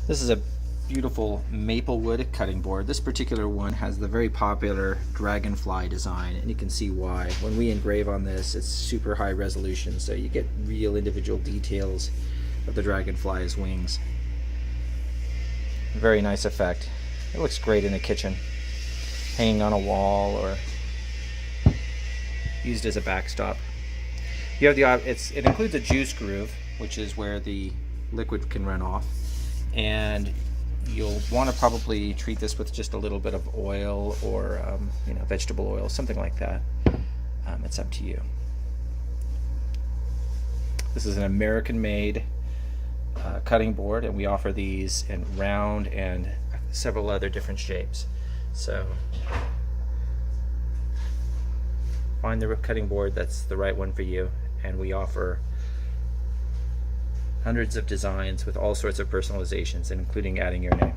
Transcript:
This is a beautiful maple wood cutting board. This particular one has the very popular Dragonfly design, and you can see why. When we engrave on this, it's super high resolution, so you get real individual details of the Dragonfly's wings. Very nice effect. It looks great in the kitchen, hanging on a wall or used as a backstop. You have it includes a juice groove, which is where the liquid can run off, and you'll want to probably treat this with just a little bit of oil or vegetable oil, something like that. It's up to you. This is an American-made cutting board, and we offer these in round and several other different shapes. So find the cutting board that's the right one for you, and we offer hundreds of designs with all sorts of personalizations, including adding your name.